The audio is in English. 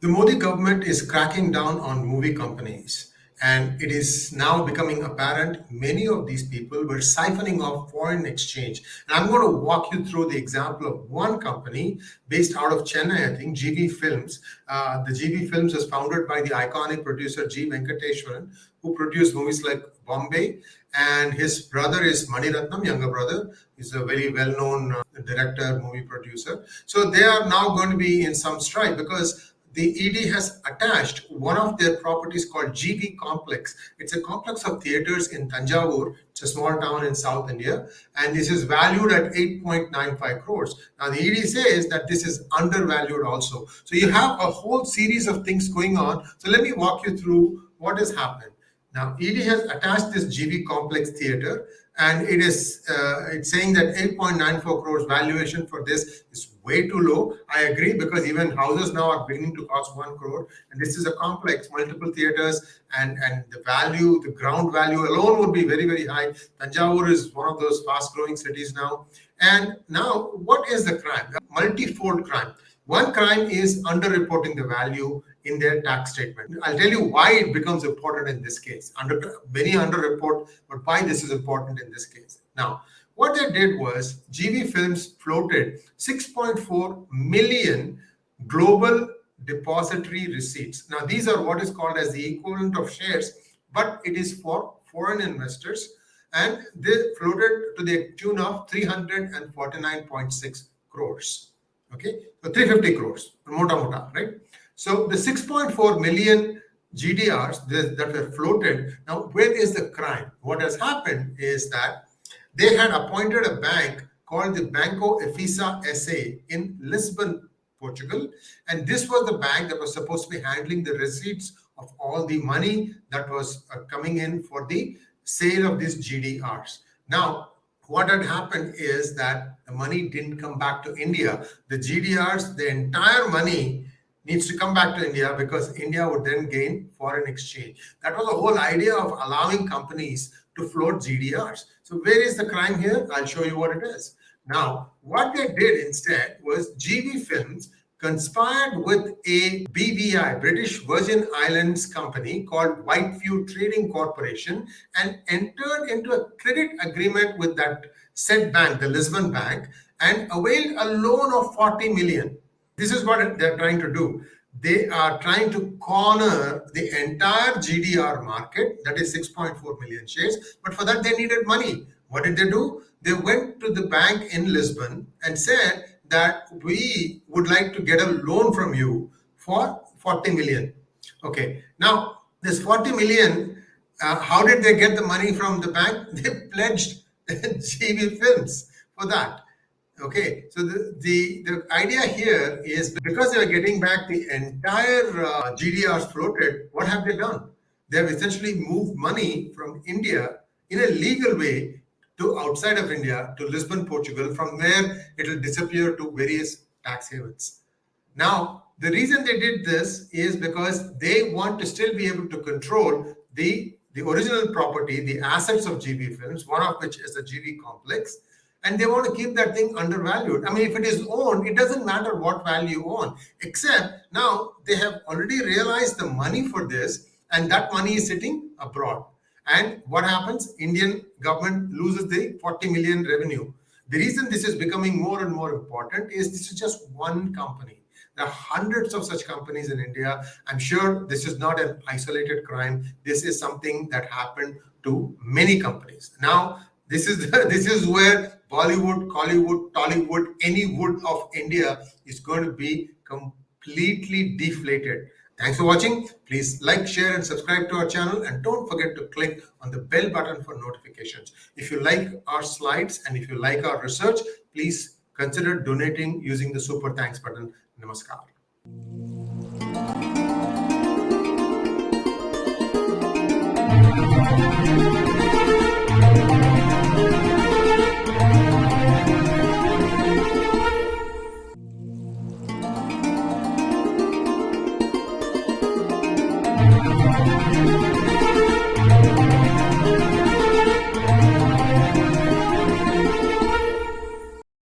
The Modi government is cracking down on movie companies, and it is now becoming apparent many of these people were siphoning off foreign exchange. And I'm going to walk you through the example of one company based out of Chennai, I think, GV Films. The GV Films was founded by the iconic producer 𝗤𝙧𝙤𝙀𝘇𝐻, who produced movies like Bombay, and his brother is Mani Ratnam, younger brother. He's a very well-known director, movie producer. So they are now going to be in some strife because the ED has attached one of their properties called GV Complex. It's a complex of theaters in Thanjavur. It's a small town in South India, and this is valued at 8.95 crores. Now, the ED says that this is undervalued also. So you have a whole series of things going on. So let me walk you through what has happened. Now, ED has attached this GV Complex theater, and it's saying that 8.94 crores valuation for this is way too low. I agree, because even houses now are beginning to cost 1 crore, and this is a complex, multiple theaters, and the value, the ground value alone would be very, very high. Tanjavur is one of those fast-growing cities now. And now, what is the crime? Multifold crime. One crime is underreporting the value in their tax statement. I'll tell you why it becomes important in this case. Many underreport, but why this is important in this case. Now, what they did was GV Films floated 6.4 million global depository receipts. Now, these are what is called as the equivalent of shares, but it is for foreign investors, and they floated to the tune of 349.6 crores. Okay, so 350 crores, mota, right? So the 6.4 million GDRs that were floated, now where is the crime? What has happened is that they had appointed a bank called the Banco FEMA SA in Lisbon, Portugal, and this was the bank that was supposed to be handling the receipts of all the money that was coming in for the sale of these GDRs. Now, what had happened is that the money didn't come back to India. The GDRs, the entire money needs to come back to India, because India would then gain foreign exchange. That was the whole idea of allowing companies to float GDRs. So where is the crime here? I'll show you what it is. Now, what they did instead was GV Films conspired with a BVI, British Virgin Islands company called Whitefield Trading Corporation, and entered into a credit agreement with that said bank, the Lisbon bank, and availed a loan of 40 million. This is what they're trying to do. They are trying to corner the entire GDR market, that is 6.4 million shares, but for that they needed money. What did they do? They went to the bank in Lisbon and said that we would like to get a loan from you for 40 million. Okay, now this 40 million, how did they get the money from the bank? They pledged GV Films for that. Okay, so the idea here is, because they are getting back the entire GDRs floated, what have they done? They have essentially moved money from India in a legal way to outside of India, to Lisbon, Portugal, from where it will disappear to various tax havens. Now, the reason they did this is because they want to still be able to control the original property, the assets of GV Films, one of which is the GV Complex, and they want to keep that thing undervalued. I mean, if it is owned, it doesn't matter what value you own, except now they have already realized the money for this, and that money is sitting abroad. And what happens? Indian government loses the 40 million revenue. The reason this is becoming more and more important is this is just one company. There are hundreds of such companies in India. I'm sure this is not an isolated crime. This is something that happened to many companies. Now, this is where Bollywood, Collywood, Tollywood, any wood of India is going to be completely deflated. Thanks for watching. Please like, share, and subscribe to our channel. And don't forget to click on the bell button for notifications. If you like our slides and if you like our research, please consider donating using the super thanks button. Namaskar.